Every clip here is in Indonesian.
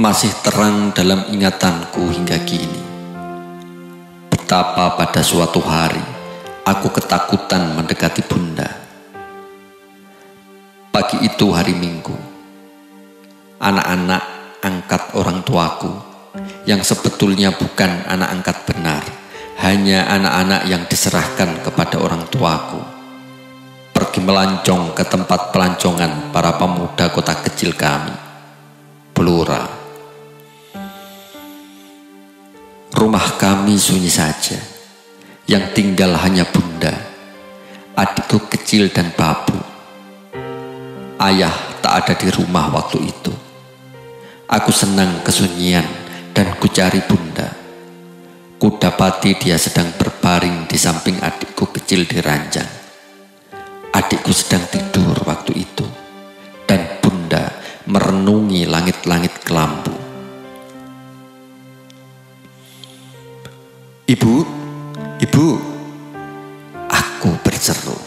masih terang dalam ingatanku hingga kini. Betapa pada suatu hari aku ketakutan mendekati bunda. Pagi itu hari Minggu. Anak-anak angkat orang tuaku yang sebetulnya bukan anak angkat benar, hanya anak-anak yang diserahkan kepada orang tuaku, pergi melancong ke tempat pelancongan para pemuda kota kecil kami, Blora. Rumah kami sunyi saja, yang tinggal hanya bunda, adikku kecil dan babu. Ayah tak ada di rumah waktu itu. Aku senang kesunyian dan ku cari bunda. Ku dapati dia sedang berbaring di samping adikku kecil di ranjang. Adikku sedang tidur waktu itu, dan bunda merenungi langit-langit kelambu. Ibu, aku berseru.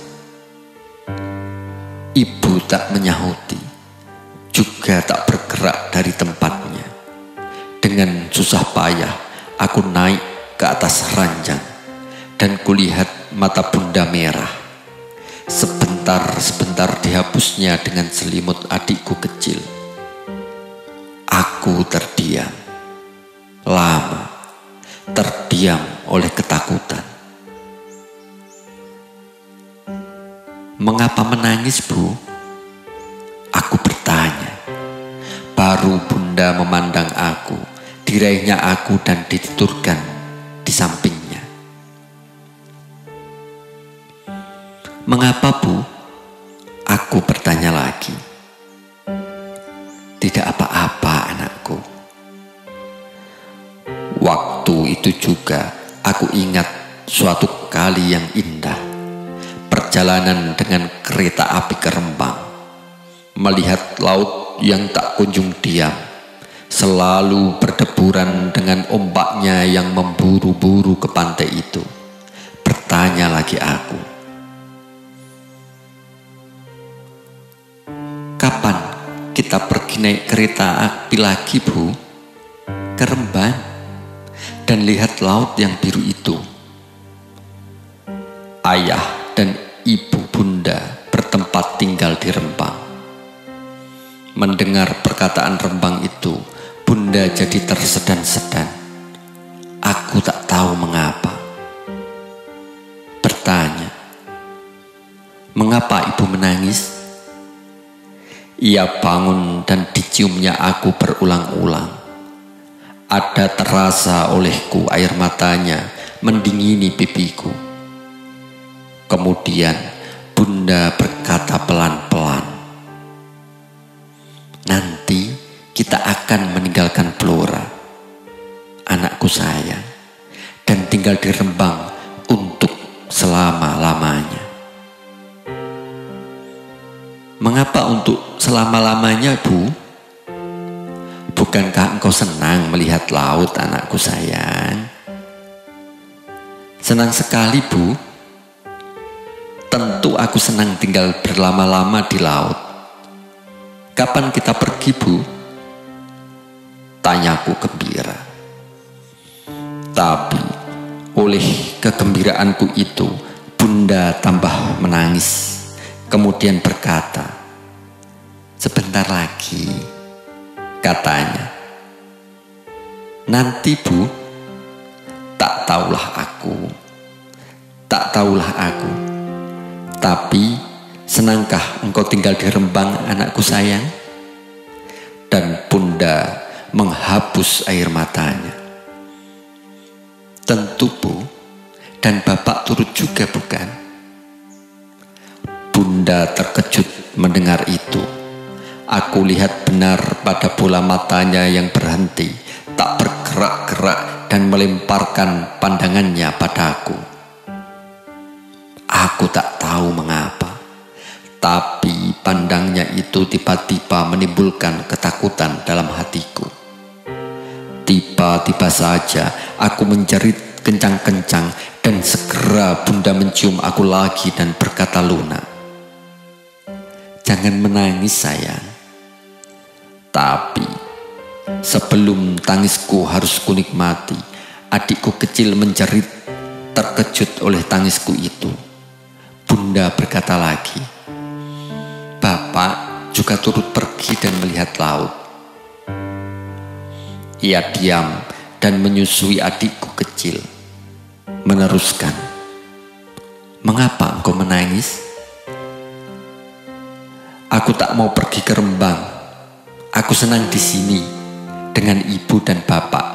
Ibu tak menyahuti, juga tak bergerak dari tempatnya. Dengan susah payah, aku naik ke atas ranjang, dan kulihat mata bunda merah. Sebentar dihapusnya dengan selimut adikku kecil. Aku terdiam, lama. Terdiam oleh ketakutan. Mengapa menangis, Bu? Aku bertanya. Baru bunda memandang aku, diraihnya aku dan ditidurkan di sampingnya. Mengapa, Bu? Aku bertanya lagi. Tidak apa-apa, anakku. Waktu itu juga aku ingat suatu kali yang indah, perjalanan dengan kereta api ke Rembang, melihat laut yang tak kunjung diam, selalu berdeburan dengan ombaknya yang memburu-buru ke pantai itu. Bertanya lagi aku, kapan kita pergi naik kereta api lagi, Bu? Ke Rembang dan lihat laut yang biru itu. Ayah dan ibu bunda bertempat tinggal di Rembang. Mendengar perkataan Rembang itu, bunda jadi tersedan-sedan. Aku tak tahu mengapa. Bertanya, mengapa ibu menangis? Ia bangun dan diciumnya aku berulang-ulang. Ada terasa olehku air matanya mendingini pipiku. Kemudian bunda berkata pelan-pelan, nanti kita akan meninggalkan Blora, anakku sayang, dan tinggal di Rembang untuk selama-lamanya. Mengapa untuk selama-lamanya, Bu? Bukankah engkau senang melihat laut, anakku sayang? Senang sekali, Bu. Tentu aku senang tinggal berlama-lama di laut. Kapan kita pergi, Bu? Tanyaku gembira. Tapi oleh kegembiraanku itu, bunda tambah menangis. Kemudian berkata, sebentar lagi, katanya. Nanti, Bu, tak tahulah aku. Tapi senangkah engkau tinggal di Rembang, anakku sayang? Dan bunda menghapus air matanya. Tentu, Bu, dan bapak turut juga, bukan? Bunda terkejut mendengar itu. Aku lihat benar pada bola matanya yang berhenti, tak bergerak-gerak dan melemparkan pandangannya padaku. Aku tak tahu mengapa, tapi pandangnya itu tiba-tiba menimbulkan ketakutan dalam hatiku. Tiba-tiba saja aku menjerit kencang-kencang dan segera bunda mencium aku lagi dan berkata lunak, "Jangan menangis sayang." Tapi Sebelum tangisku harus kunikmati, adikku kecil menjerit terkejut oleh tangisku itu. Bunda berkata lagi, "Bapak juga turut pergi dan melihat laut." Ia diam dan menyusui adikku kecil. Meneruskan, "Mengapa engkau menangis?" "Aku tak mau pergi ke Rembang. Aku senang di sini dengan ibu dan bapak."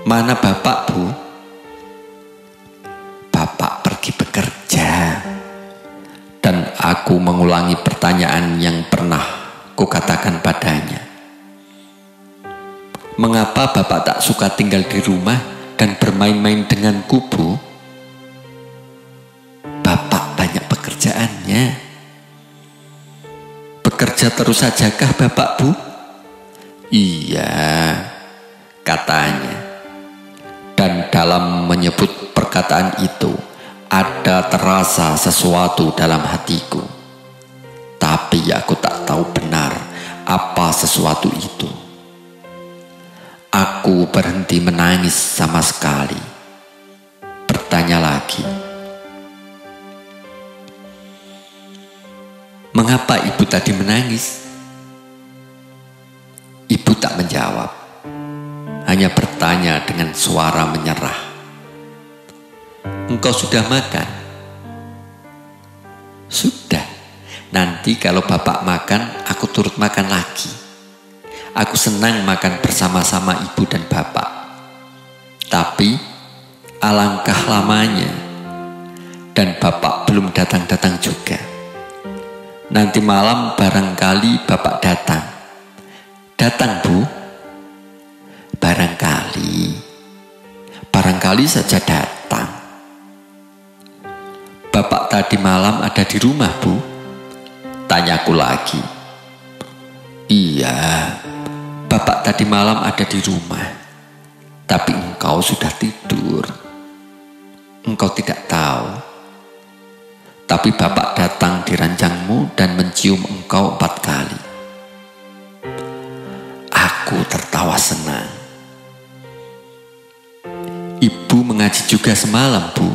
"Mana bapak, Bu?" "Bapak pergi bekerja." Dan aku mengulangi pertanyaan yang pernah kukatakan padanya. "Mengapa bapak tak suka tinggal di rumah dan bermain-main denganku, Bu?" "Bapak banyak pekerjaannya." "Bekerja terus sajakah bapak, Bu?" "Iya," katanya. Dan dalam menyebut perkataan itu, ada terasa sesuatu dalam hatiku. Tapi aku tak tahu benar apa sesuatu itu. Aku berhenti menangis sama sekali. Bertanya lagi, "Mengapa ibu tadi menangis?" Ibu tak menjawab, hanya bertanya dengan suara menyerah, "Engkau sudah makan?" "Sudah. Nanti kalau bapak makan, aku turut makan lagi. Aku senang makan bersama-sama ibu dan bapak. Tapi alangkah lamanya dan bapak belum datang-datang juga. Nanti malam barangkali bapak datang." "Datang, Bu?" Barangkali saja datang." "Bapak tadi malam ada di rumah, Bu?" tanyaku lagi. "Iya, bapak tadi malam ada di rumah. Tapi engkau sudah tidur. Engkau tidak tahu. Tapi bapak datang di ranjangmu dan mencium engkau 4 kali. Aku tertawa senang. "Ibu mengaji juga semalam, Bu?"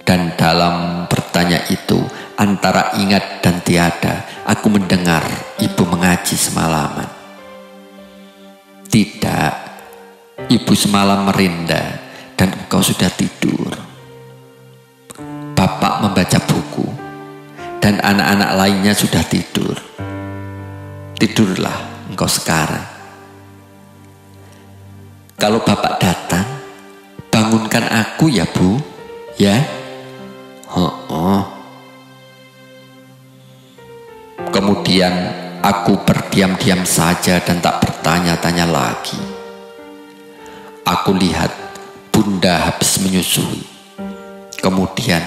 Dan dalam bertanya itu, antara ingat dan tiada, aku mendengar ibu mengaji semalaman. "Tidak, ibu semalam merinda dan engkau sudah tidur. Bapak membaca buku dan anak-anak lainnya sudah tidur. Tidurlah engkau sekarang. Kalau bapak datang, bangunkan aku ya, Bu, ya?" Kemudian aku berdiam-diam saja dan tak bertanya-tanya lagi. Aku lihat Bunda habis menyusui. Kemudian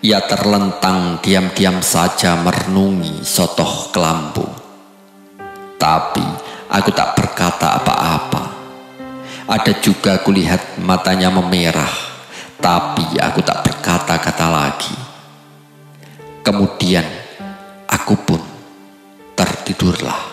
ia terlentang diam-diam saja merenungi sotoh kelambu. Tapi aku tak berkata apa-apa. Ada juga aku lihat matanya memerah, tapi aku tak berkata-kata lagi. Kemudian aku pun tertidurlah.